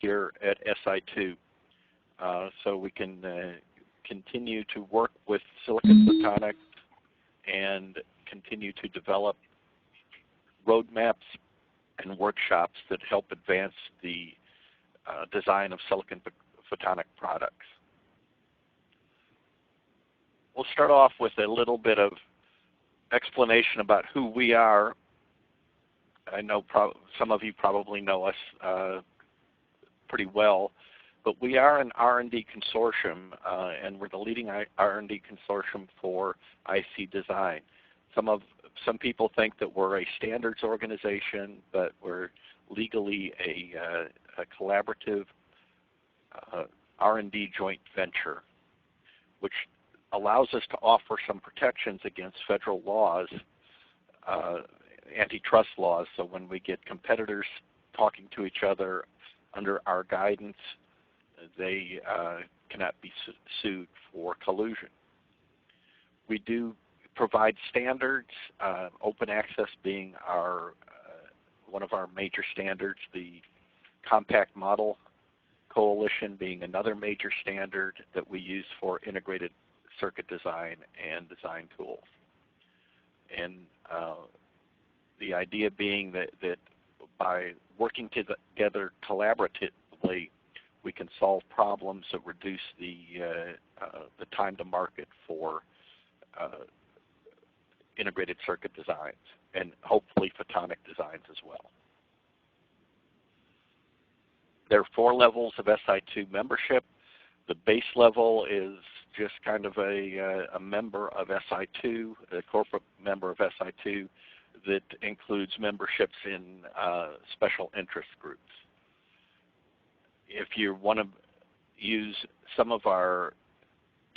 here at Si2. So we can continue to work with silicon photonics and continue to develop roadmaps and workshops that help advance the design of silicon photonic products. We'll start off with a little bit of explanation about who we are. I know some of you probably know us pretty well, but we are an R&D consortium, and we're the leading R&D consortium for IC design. Some people think that we're a standards organization, but we're legally a collaborative R&D joint venture, which allows us to offer some protections against federal laws, antitrust laws. So when we get competitors talking to each other under our guidance, they cannot be sued for collusion. We do provide standards, open access being one of our major standards, the Compact Model Coalition being another major standard that we use for integrated circuit design and design tools. And the idea being that by working together collaboratively, we can solve problems that reduce the time to market for integrated circuit designs and hopefully photonic designs as well. There are 4 levels of Si2 membership. The base level is just kind of a member of Si2, a corporate member of Si2 that includes memberships in special interest groups. If you want to use some of our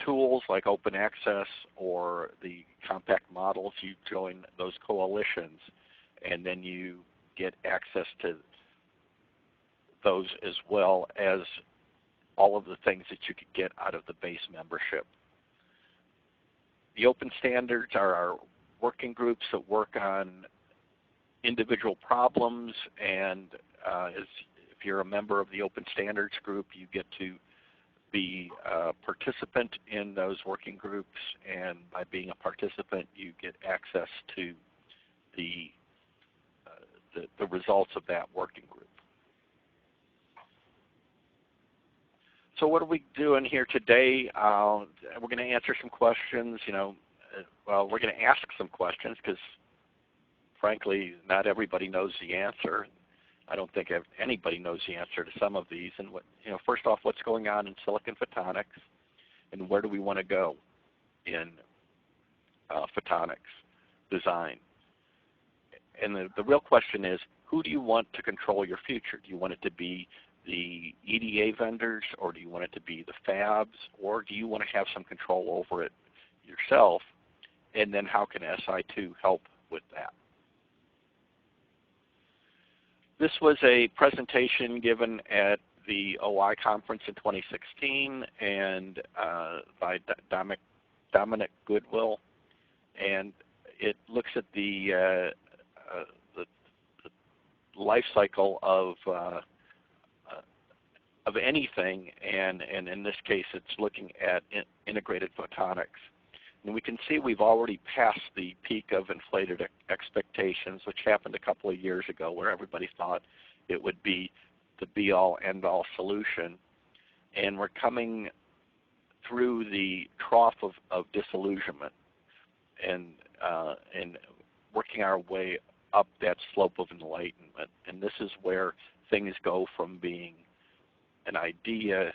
tools like open access or the compact models, you join those coalitions, and then you get access to those as well as all of the things that you could get out of the base membership. The open standards are our working groups that work on individual problems, and if you're a member of the open standards group, you get to be a participant in those working groups, and by being a participant, you get access to the results of that working group. So what are we doing here today? We're going to answer some questions. Well, we're going to ask some questions because, frankly, not everybody knows the answer. I don't think anybody knows the answer to some of these. And first off, what's going on in silicon photonics, and where do we want to go in photonics design? And the real question is, who do you want to control your future? Do you want it to be the EDA vendors, or do you want it to be the fabs, or do you want to have some control over it yourself? And then how can Si2 help with that? This was a presentation given at the OI conference in 2016 and by Dominic Goodwill, and it looks at the life cycle of anything, and in this case it's looking at integrated photonics. And we can see we've already passed the peak of inflated expectations, which happened a couple of years ago, where everybody thought it would be the be-all, end-all solution. And we're coming through the trough of disillusionment and working our way up that slope of enlightenment. And this is where things go from being an idea,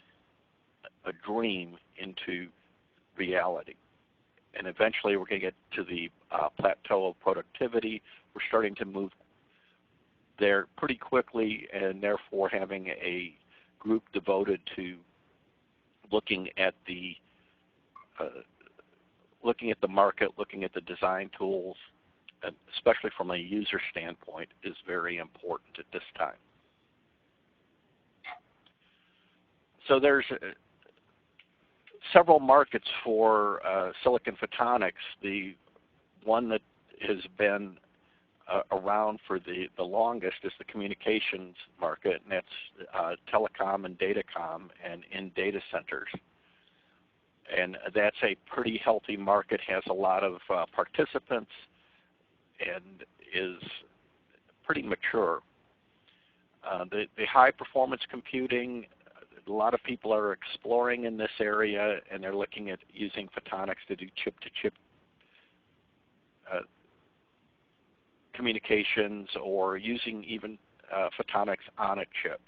a dream, into reality. And eventually we're going to get to the plateau of productivity. We're starting to move there pretty quickly, and therefore having a group devoted to looking at the market, looking at the design tools, and especially from a user standpoint, is very important at this time. So there's several markets for silicon photonics. The one that has been around for the longest is the communications market, and that's telecom and datacom and in data centers. And that's a pretty healthy market, has a lot of participants, and is pretty mature. The high performance computing, a lot of people are exploring in this area, and they're looking at using photonics to do chip-to-chip communications, or using even photonics on a chip.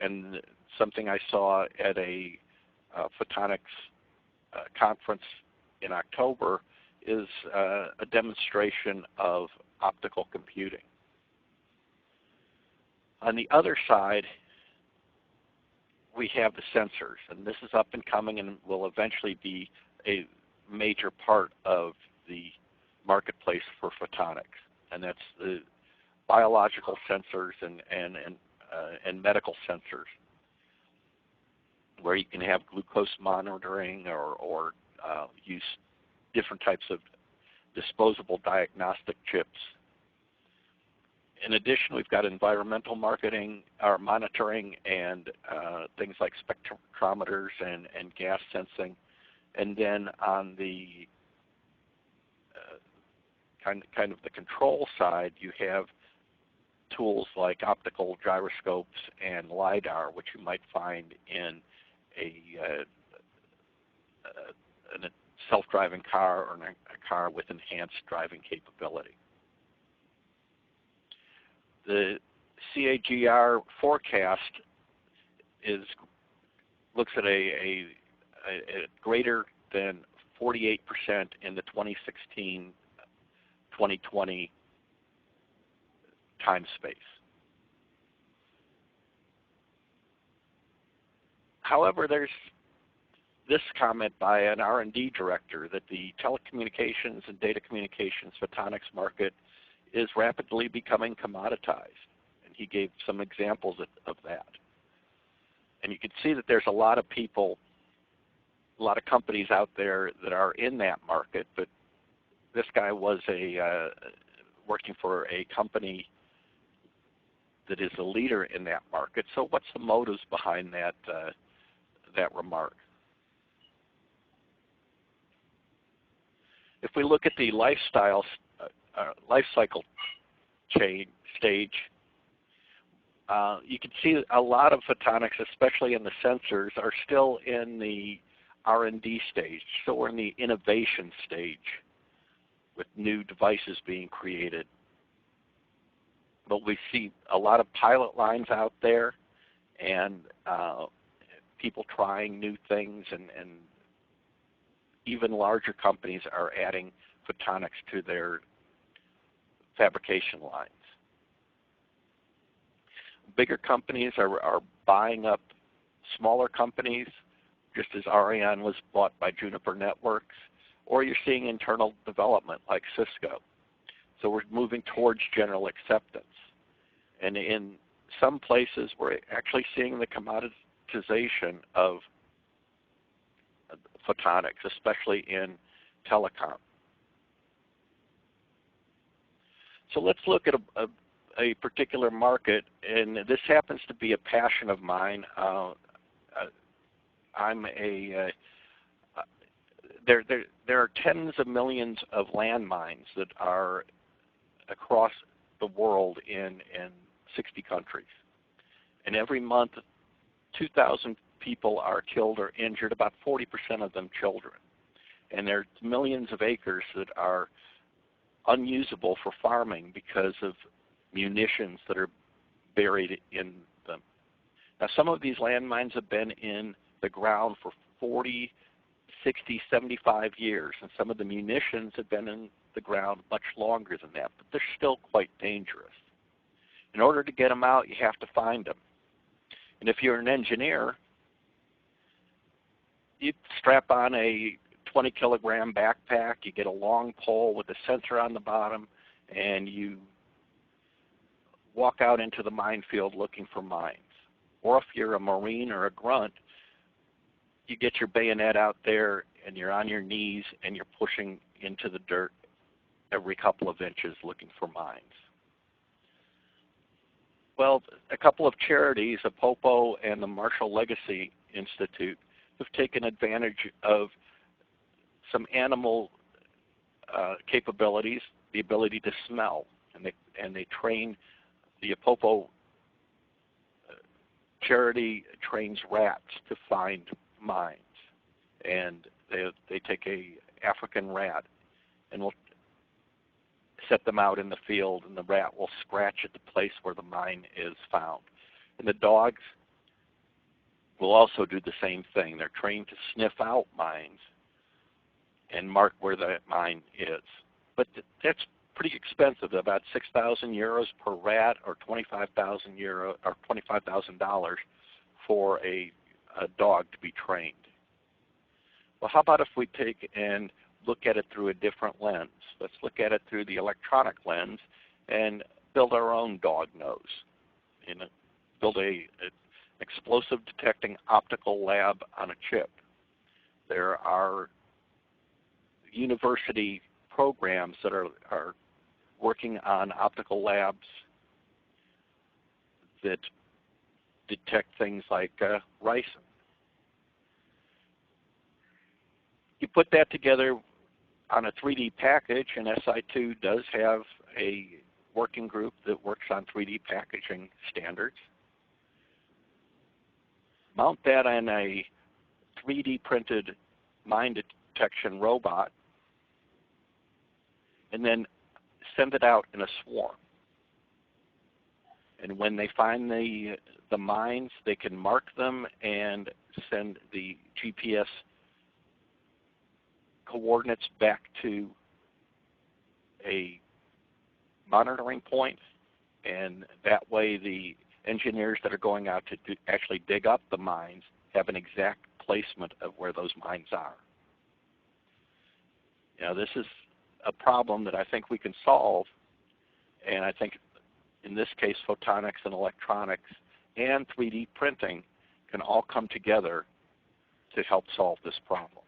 And something I saw at a photonics conference in October is a demonstration of optical computing. On the other side, we have the sensors, and this is up and coming and will eventually be a major part of the marketplace for photonics, and that's the biological sensors and medical sensors, where you can have glucose monitoring or use different types of disposable diagnostic chips. In addition, we've got environmental monitoring and things like spectrometers and gas sensing. And then on the kind of the control side, you have tools like optical gyroscopes and LiDAR, which you might find in a self-driving car or a car with enhanced driving capability. The CAGR forecast looks at a greater than 48% in the 2016-2020 time space. However, there's this comment by an R&D director that the telecommunications and data communications photonics market is rapidly becoming commoditized. And he gave some examples of that. And you can see that there's a lot of people, a lot of companies out there that are in that market, but this guy was working for a company that is a leader in that market. So what's the motives behind that remark? If we look at the lifecycle stage, you can see a lot of photonics, especially in the sensors, are still in the R&D stage. So we're in the innovation stage with new devices being created. But we see a lot of pilot lines out there, and people trying new things, and even larger companies are adding photonics to their fabrication lines. Bigger companies are buying up smaller companies, just as Ariane was bought by Juniper Networks, or you're seeing internal development like Cisco. So we're moving towards general acceptance. And in some places, we're actually seeing the commoditization of photonics, especially in telecom. So let's look at a particular market, and this happens to be a passion of mine. There are tens of millions of landmines that are across the world in 60 countries. And every month, 2,000 people are killed or injured, about 40% of them children. And there's millions of acres that are unusable for farming because of munitions that are buried in them. Now, some of these landmines have been in the ground for 40, 60, 75 years, and some of the munitions have been in the ground much longer than that, but they're still quite dangerous. In order to get them out, you have to find them. And if you're an engineer, you strap on a 20-kilogram backpack, you get a long pole with a sensor on the bottom, and you walk out into the minefield looking for mines. Or if you're a Marine or a grunt, you get your bayonet out there and you're on your knees and you're pushing into the dirt every couple of inches looking for mines. Well, a couple of charities, Apopo and the Marshall Legacy Institute, have taken advantage of some animal capabilities, the ability to smell, and they train, the Apopo charity trains rats to find mines, and they take a African rat and will set them out in the field, and the rat will scratch at the place where the mine is found. And the dogs will also do the same thing. They're trained to sniff out mines and mark where that mine is. But that's pretty expensive, about 6,000 euros per rat, or 25,000 euro or $25,000 for a dog to be trained. Well, how about if we take and look at it through a different lens? Let's look at it through the electronic lens and build our own dog nose. Build a explosive detecting optical lab on a chip. There are university programs that are working on optical labs that detect things like ricin. You put that together on a 3D package, and Si2 does have a working group that works on 3D packaging standards. Mount that on a 3D printed mine detection robot, and then send it out in a swarm. And when they find the mines, they can mark them and send the GPS coordinates back to a monitoring point, and that way the engineers that are going out to actually dig up the mines have an exact placement of where those mines are. This is a problem that I think we can solve, and I think in this case photonics and electronics and 3D printing can all come together to help solve this problem.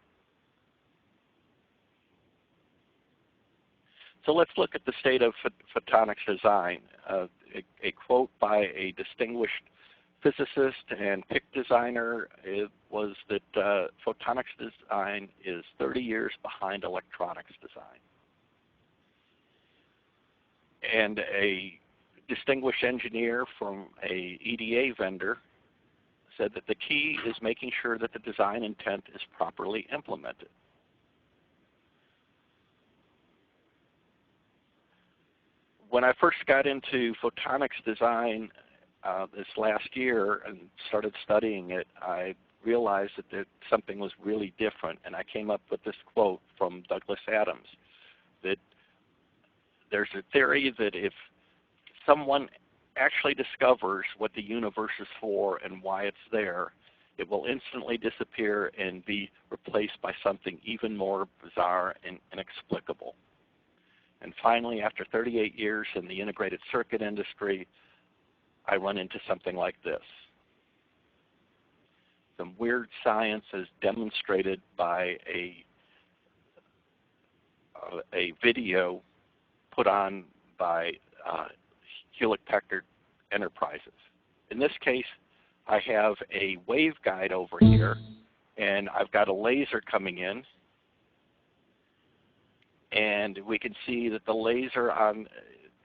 So let's look at the state of photonics design. A quote by a distinguished physicist and PIC designer was that photonics design is 30 years behind electronics design. And a distinguished engineer from a EDA vendor said that the key is making sure that the design intent is properly implemented. When I first got into photonics design this last year and started studying it, I realized that something was really different, and I came up with this quote from Douglas Adams, that there's a theory that if someone actually discovers what the universe is for and why it's there, it will instantly disappear and be replaced by something even more bizarre and inexplicable. And finally, after 38 years in the integrated circuit industry, I run into something like this. Some weird science is demonstrated by a video put on by Hewlett-Packard Enterprises. In this case, I have a waveguide over here, and I've got a laser coming in, and we can see that the laser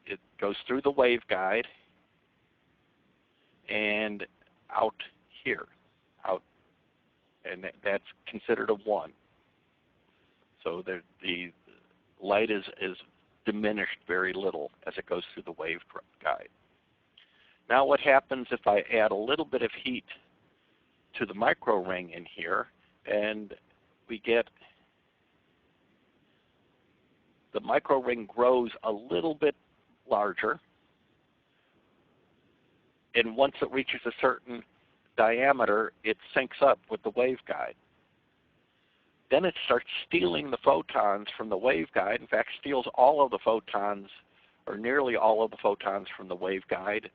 it goes through the waveguide and out here, and that's considered a 1. So the light is diminished very little as it goes through the waveguide. Now what happens if I add a little bit of heat to the micro ring in here, and we get the micro ring grows a little bit larger, and once it reaches a certain diameter, it syncs up with the waveguide. Then it starts stealing the photons from the waveguide. In fact, steals all of the photons, or nearly all of the photons from the waveguide,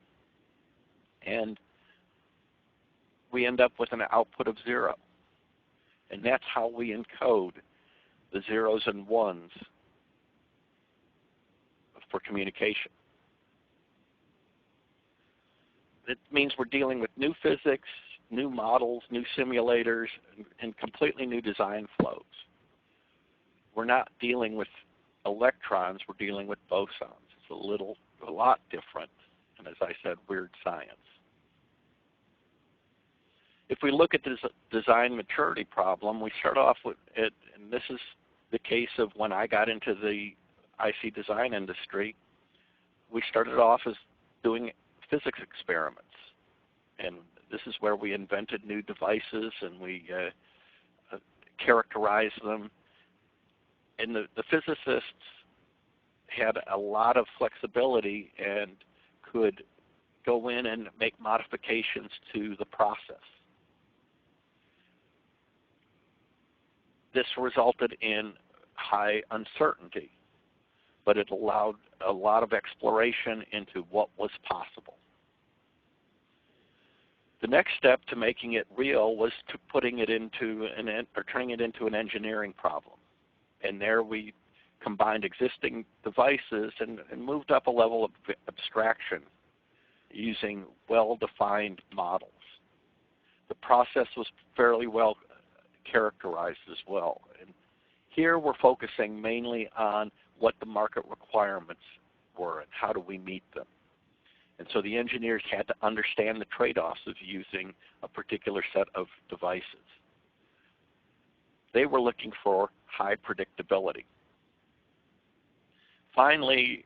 and we end up with an output of 0. And that's how we encode the zeros and ones for communication. It means we're dealing with new physics, new models, new simulators, and completely new design flows. We're not dealing with electrons, we're dealing with bosons. It's a lot different, and as I said, weird science. If we look at this design maturity problem, we start off with it, and this is the case of when I got into the IC design industry. We started off as doing physics experiments, and this is where we invented new devices and we characterized them. And the physicists had a lot of flexibility and could go in and make modifications to the process. This resulted in high uncertainty, but it allowed a lot of exploration into what was possible. The next step to making it real was to turning it into an engineering problem. And there we combined existing devices and moved up a level of abstraction using well-defined models. The process was fairly well characterized as well. And here we're focusing mainly on what the market requirements were and how do we meet them. And so the engineers had to understand the trade-offs of using a particular set of devices. They were looking for high predictability. Finally,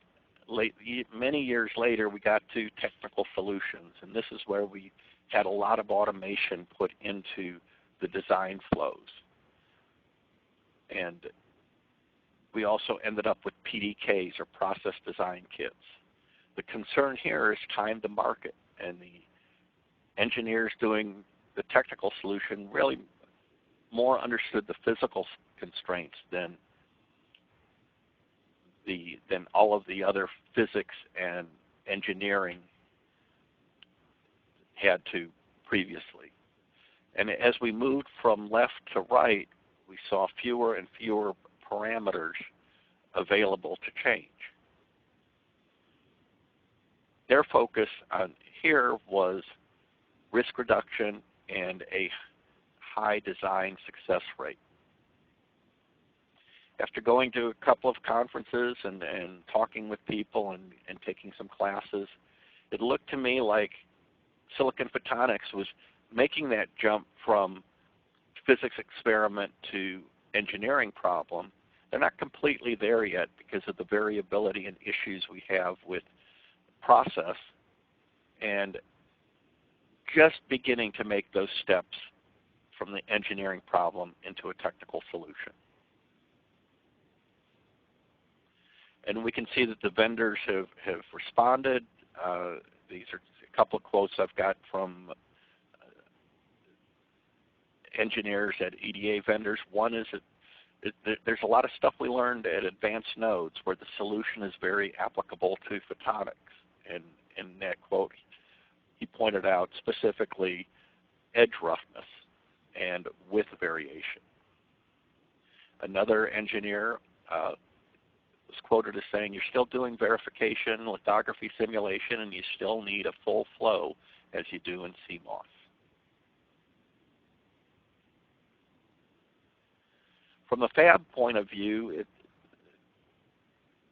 many years later, we got to technical solutions, and this is where we had a lot of automation put into the design flows. And we also ended up with PDKs, or process design kits. The concern here is time to market, and the engineers doing the technical solution really more understood the physical constraints than all of the other physics and engineering had to previously. And as we moved from left to right, we saw fewer and fewer parameters available to change. Their focus on here was risk reduction and a high design success rate. After going to a couple of conferences and talking with people and taking some classes, it looked to me like silicon photonics was making that jump from physics experiment to engineering problem. They're not completely there yet because of the variability and issues we have with process, and just beginning to make those steps from the engineering problem into a technical solution. And we can see that the vendors have responded. These are a couple of quotes I've got from engineers at PDA vendors. One is that there's a lot of stuff we learned at advanced nodes where the solution is very applicable to photonics. And in that quote, he pointed out specifically edge roughness and width variation. Another engineer was quoted as saying, you're still doing verification, lithography simulation, and you still need a full flow as you do in CMOS. From a fab point of view,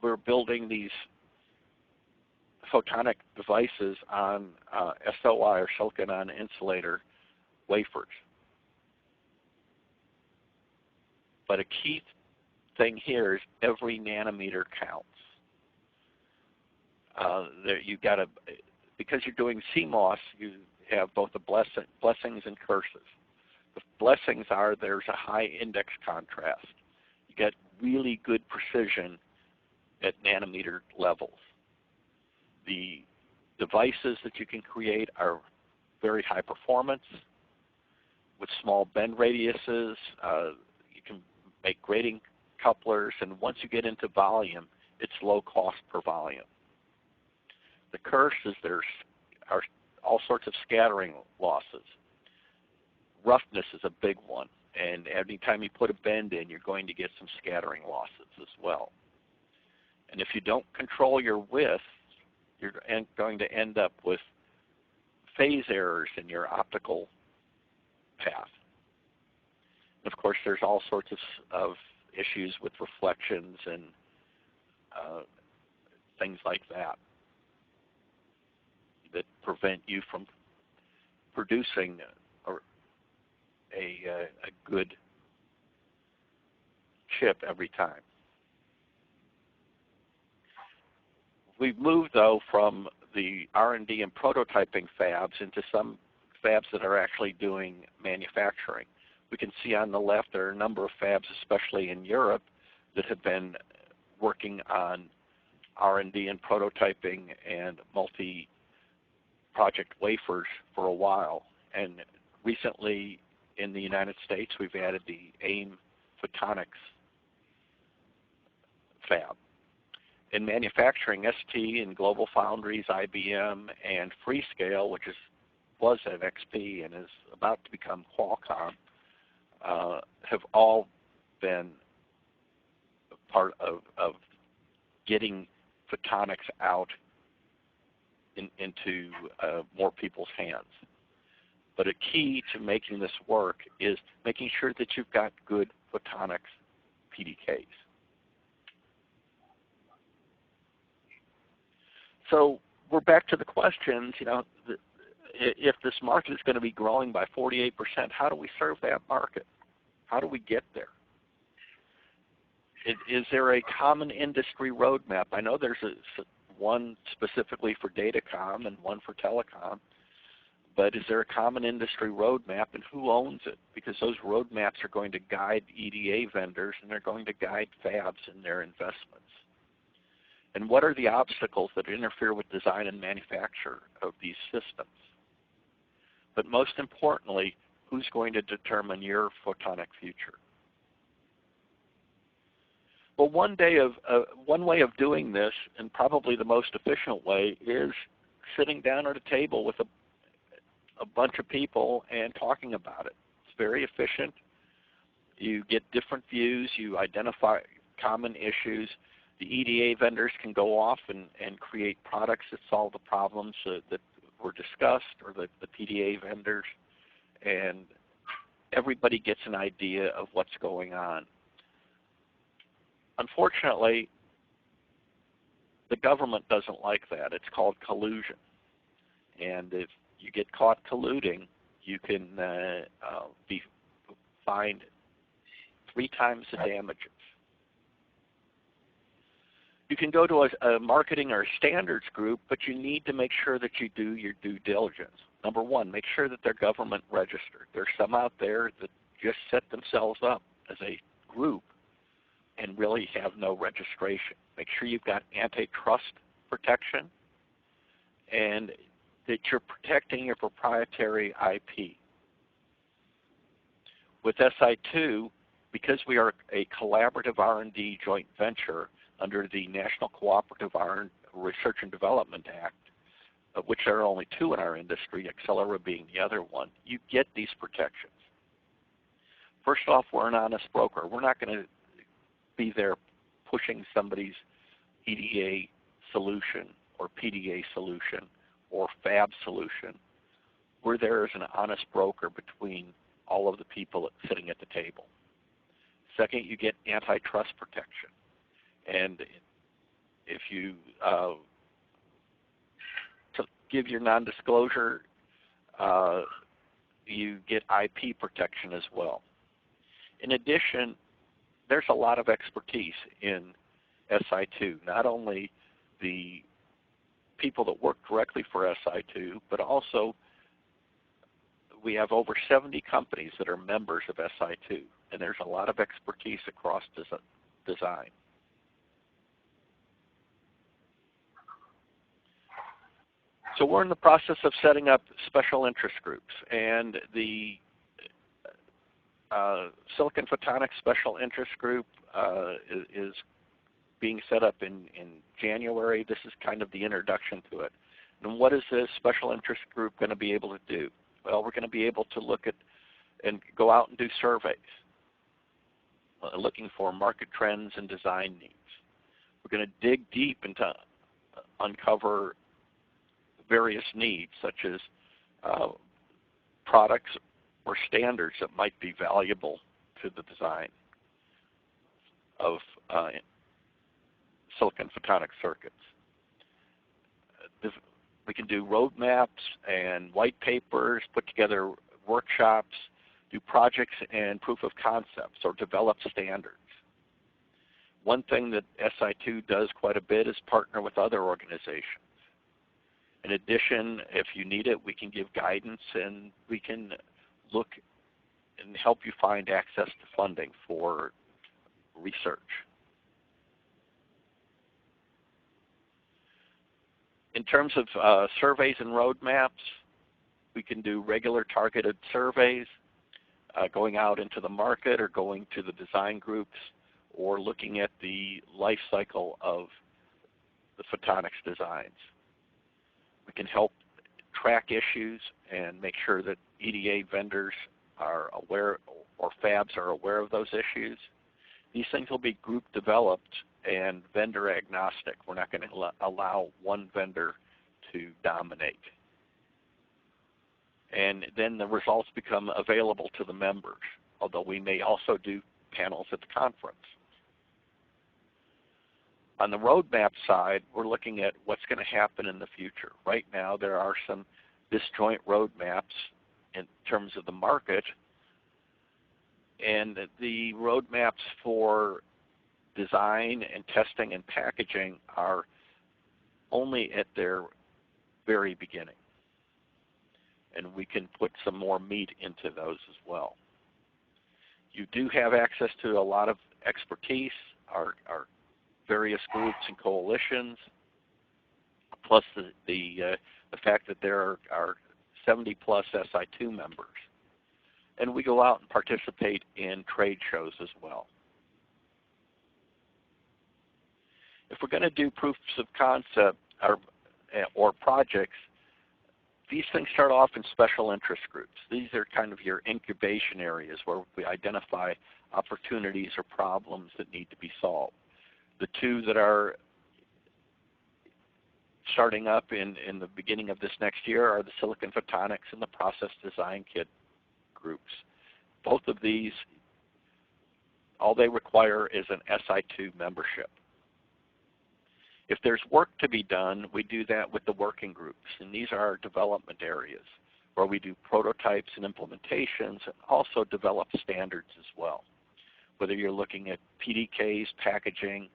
we're building these photonic devices on SOI, or silicon on insulator, wafers. But a key thing here is every nanometer counts. Because you're doing CMOS, you have both the blessings and curses. The blessings are there's a high index contrast. You get really good precision at nanometer levels. The devices that you can create are very high performance with small bend radiuses. You can make grating couplers, and once you get into volume, it's low cost per volume. The curse is there are all sorts of scattering losses. Roughness is a big one, and anytime you put a bend in, you're going to get some scattering losses as well. And if you don't control your width, you're going to end up with phase errors in your optical path. And of course, there's all sorts of issues with reflections and things like that that prevent you from producing a good chip every time. We've moved, though, from the R&D and prototyping fabs into some fabs that are actually doing manufacturing. We can see on the left there are a number of fabs, especially in Europe, that have been working on R&D and prototyping and multi-project wafers for a while. And recently in the United States, we've added the AIM Photonics Fab. In manufacturing, ST and Global Foundries, IBM, and Freescale, which was at XP and is about to become Qualcomm, have all been part of getting photonics out into more people's hands. But a key to making this work is making sure that you've got good photonics PDKs. So we're back to the questions, if this market is going to be growing by 48%, how do we serve that market? How do we get there? Is there a common industry roadmap? I know there's one specifically for datacom and one for telecom, but is there a common industry roadmap, and who owns it? Because those roadmaps are going to guide EDA vendors, and they're going to guide fabs in their investments. And what are the obstacles that interfere with design and manufacture of these systems? But most importantly, who's going to determine your photonic future? Well, one way of doing this, and probably the most efficient way, is sitting down at a table with a bunch of people and talking about it. It's very efficient. You get different views. You identify common issues. The EDA vendors can go off and create products that solve the problems that were discussed, or the PDA vendors, and everybody gets an idea of what's going on. Unfortunately, the government doesn't like that. It's called collusion. And if you get caught colluding, you can be fined 3 times the damages. You can go to a marketing or standards group, but you need to make sure that you do your due diligence. Number one, make sure that they're government registered. There's some out there that just set themselves up as a group and really have no registration. Make sure you've got antitrust protection and that you're protecting your proprietary IP. With Si2, because we are a collaborative R&D joint venture under the National Cooperative Research and Development Act, of which there are only 2 in our industry, Accelera being the other one, you get these protections. First off, we're an honest broker. We're not going to be there pushing somebody's EDA solution or PDA solution or fab solution. We're there as an honest broker between all of the people sitting at the table. Second, you get antitrust protection. And if you give your non-disclosure, you get IP protection as well. In addition, there's a lot of expertise in Si2, not only the people that work directly for Si2, but also we have over 70 companies that are members of Si2, and there's a lot of expertise across design. So we're in the process of setting up special interest groups, and the Silicon Photonics Special Interest Group is being set up in January. This is kind of the introduction to it. And what is this special interest group going to be able to do? Well, we're going to be able to look at and go out and do surveys, looking for market trends and design needs. We're We're going to dig deep into uncover various needs, such as products or standards that might be valuable to the design of silicon photonic circuits. We can do roadmaps and white papers, put together workshops, do projects and proof of concepts, or develop standards. One thing that Si2 does quite a bit is partner with other organizations. In addition, if you need it, we can give guidance and we can look and help you find access to funding for research. In terms of surveys and roadmaps, we can do regular targeted surveys, going out into the market or going to the design groups or looking at the life cycle of the photonics designs. We can help track issues and make sure that PDA vendors are aware, or fabs are aware of those issues. These things will be group developed and vendor agnostic. We're not going to allow one vendor to dominate. And then the results become available to the members, although we may also do panels at the conference. On the roadmap side, we're looking at what's going to happen in the future. Right now, there are some disjoint roadmaps in terms of the market, and the roadmaps for design and testing and packaging are only at their very beginning. And we can put some more meat into those as well. You do have access to a lot of expertise, our various groups and coalitions, plus the fact that there are 70 plus Si2 members. And we go out and participate in trade shows as well. If we're going to do proofs of concept or projects, these things start off in special interest groups. These are kind of your incubation areas where we identify opportunities or problems that need to be solved. The two that are starting up in the beginning of this next year are the Silicon Photonics and the Process Design Kit groups. Both of these, all they require is an Si2 membership. If there's work to be done, we do that with the working groups, and these are our development areas where we do prototypes and implementations and also develop standards as well. Whether you're looking at PDKs, packaging,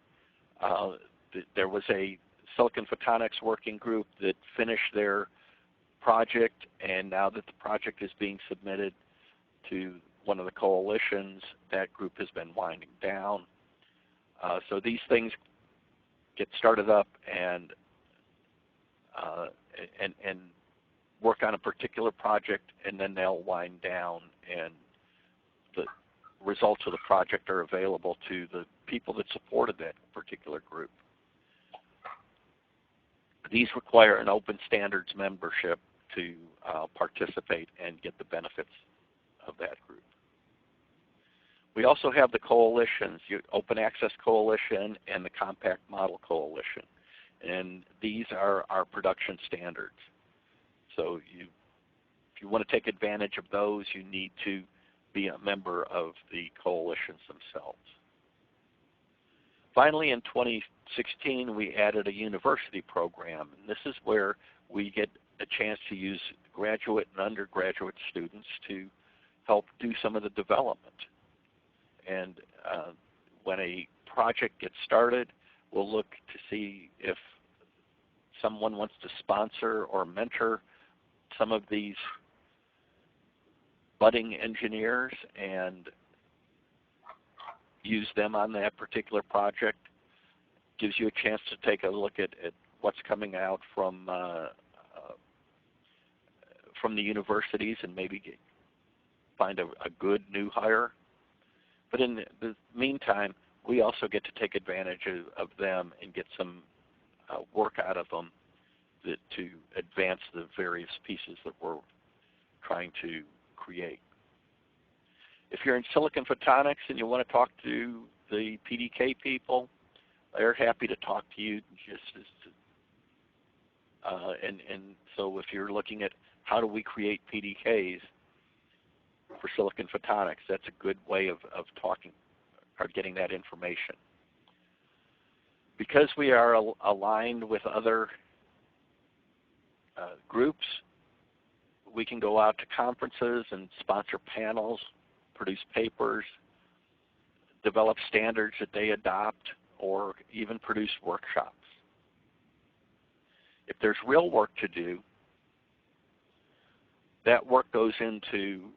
there was a Silicon Photonics working group that finished their project, and now that the project is being submitted to one of the coalitions, that group has been winding down. So these things get started up and work on a particular project, and then they'll wind down, and the results of the project are available to the people that supported that particular group. These require an open standards membership to participate and get the benefits of that group. We also have the coalitions, the Open Access Coalition and the Compact Model Coalition. And these are our production standards. So if you want to take advantage of those, you need to be a member of the coalitions themselves. Finally, in 2016, we added a university program. And this is where we get a chance to use graduate and undergraduate students to help do some of the development. And when a project gets started, we'll look to see if someone wants to sponsor or mentor some of these budding engineers and use them on that particular project. Gives you a chance to take a look at what's coming out from the universities and maybe find a good new hire. But in the meantime, we also get to take advantage of them and get some work out of them to advance the various pieces that we're trying to create. If you're in Silicon Photonics and you want to talk to the PDK people, they're happy to talk to you. Just as, and so if you're looking at how do we create PDKs for silicon photonics, that's a good way of talking or getting that information. Because we are aligned with other groups, we can go out to conferences and sponsor panels, produce papers, develop standards that they adopt, or even produce workshops. If there's real work to do, that work goes into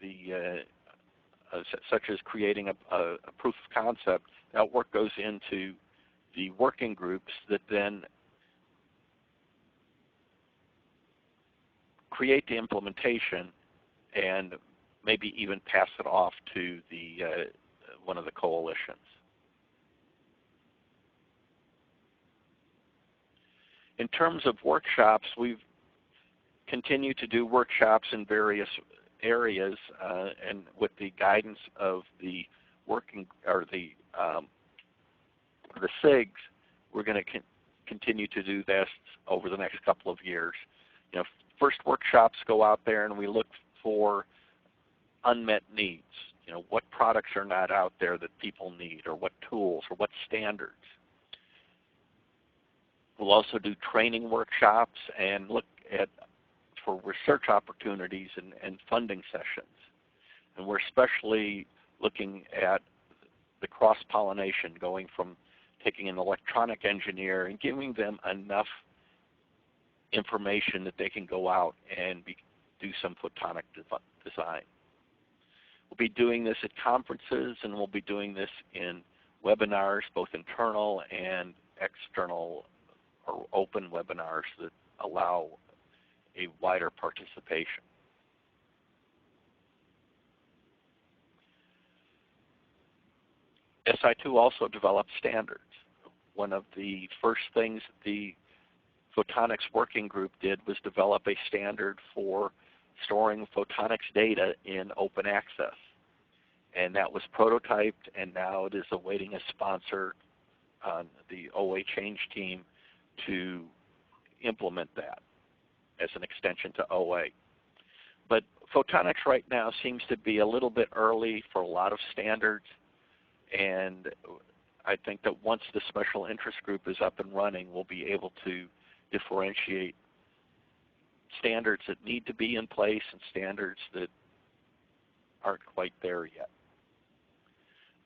the, such as creating a proof of concept, that work goes into the working groups that then create the implementation and maybe even pass it off to the one of the coalitions. In terms of workshops, we've continued to do workshops in various areas, and with the guidance of the working or the SIGs, we're going to continue to do this over the next couple of years. You know, first workshops go out there and we look for unmet needs. You know, what products are not out there that people need, or what tools, or what standards. We'll also do training workshops and look at for research opportunities and funding sessions. And we're especially looking at the cross-pollination, going from taking an electronic engineer and giving them enough information that they can go out and do some photonic design. We'll be doing this at conferences, and we'll be doing this in webinars, both internal and external or open webinars that allow a wider participation. Si2 also developed standards. One of the first things the Photonics Working Group did was develop a standard for storing photonics data in open access. And that was prototyped, and now it is awaiting a sponsor on the OA change team to implement that as an extension to OA. But photonics right now seems to be a little bit early for a lot of standards, and I think that once the special interest group is up and running, we'll be able to differentiate standards that need to be in place and standards that aren't quite there yet.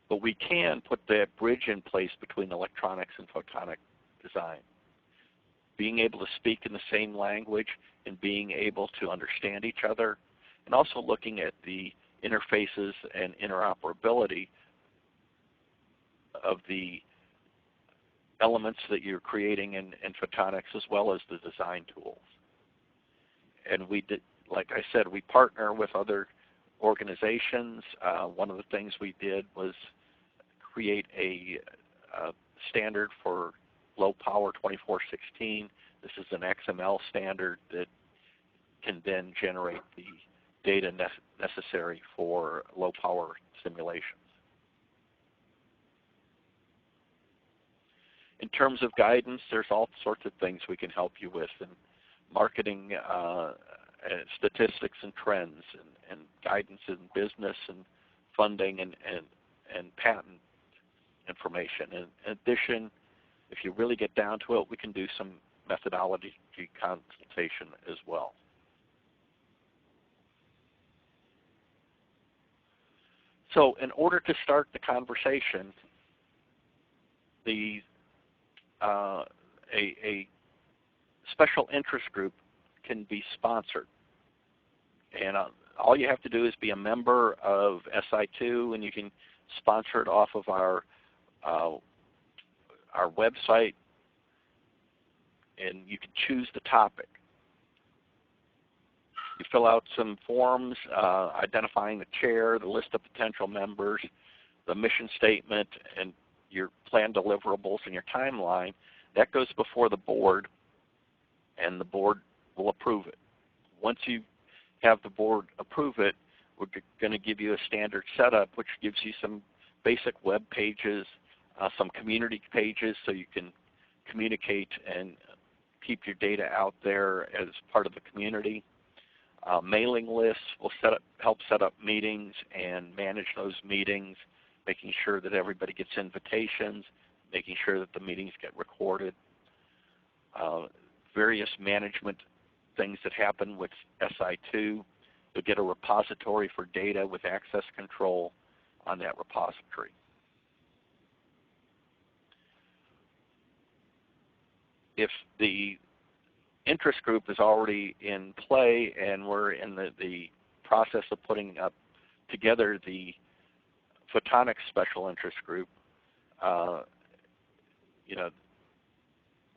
But we can put that bridge in place between electronics and photonic design. Being able to speak in the same language and being able to understand each other, and also looking at the interfaces and interoperability of the elements that you're creating in photonics, as well as the design tools. And we did, like I said, we partner with other organizations. One of the things we did was create a standard for low power 2416. This is an XML standard that can then generate the data necessary for low power simulations. In terms of guidance, there's all sorts of things we can help you with, in marketing, statistics and trends, and guidance in business and funding and patent information. In addition, if you really get down to it, we can do some methodology consultation as well. So in order to start the conversation, a special interest group can be sponsored. And all you have to do is be a member of Si2, and you can sponsor it off of our website, and you can choose the topic. You fill out some forms identifying the chair, the list of potential members, the mission statement, and your planned deliverables and your timeline. That goes before the board, and the board will approve it. Once you have the board approve it, we're going to give you a standard setup, which gives you some basic web pages, some community pages so you can communicate and keep your data out there as part of the community. Mailing lists will help set up meetings and manage those meetings, making sure that everybody gets invitations, making sure that the meetings get recorded. Various management things that happen with Si2. You'll get a repository for data with access control on that repository. If the interest group is already in play and we're in the process of putting up together the Photonics Special Interest Group,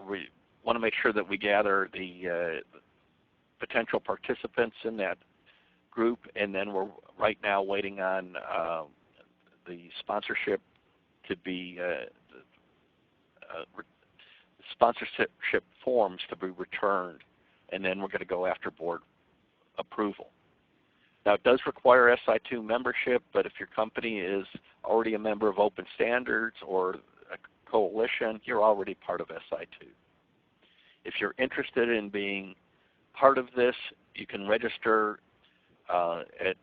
we want to make sure that we gather the potential participants in that group, and then we're right now waiting on the sponsorship to be sponsorship forms to be returned, and then we're going to go after board approval. Now, it does require Si2 membership, but if your company is already a member of Open Standards or a coalition, you're already part of Si2. If you're interested in being part of this, you can register at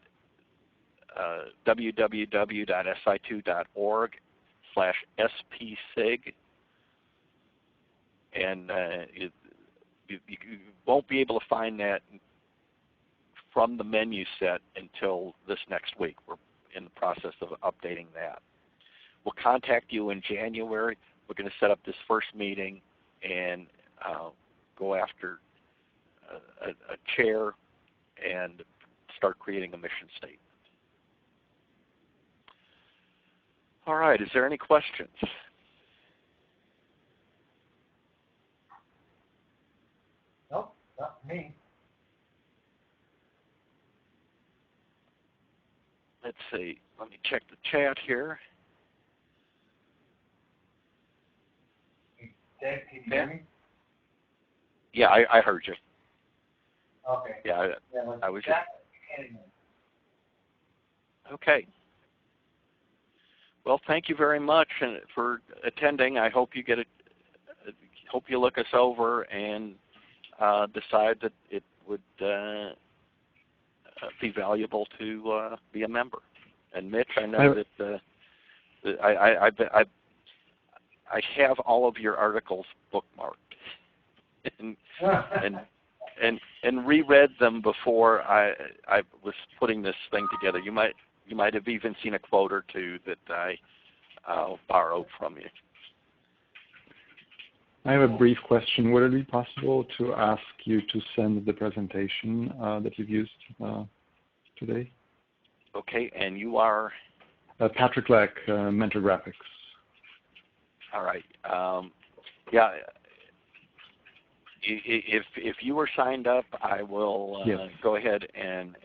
www.si2.org/spsig. And you won't be able to find that from the menu set until this next week. We're in the process of updating that. We'll contact you in January. We're going to set up this first meeting and go after a chair and start creating a mission statement. All right, is there any questions? Nope, not me. Let's see. Let me check the chat here. Dave, can you hear me? Yeah, I heard you. Okay. Yeah, I was just... Okay. Well, thank you very much for attending. I hope you get it. Hope you look us over and decide that it would be valuable to be a member. And Mitch, I know that I have all of your articles bookmarked and reread them before I was putting this thing together. You might have even seen a quote or two that I borrowed from you. I have a brief question. Would it be possible to ask you to send the presentation that you've used today? Okay, and you are? Patrick Leck, Mentor Graphics. All right. Yeah. If you were signed up, I will go ahead and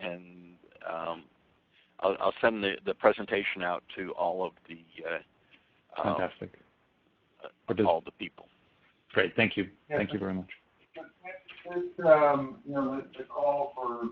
I'll send the presentation out to all of the fantastic all the people. Great, thank you. Thank you very much. The call for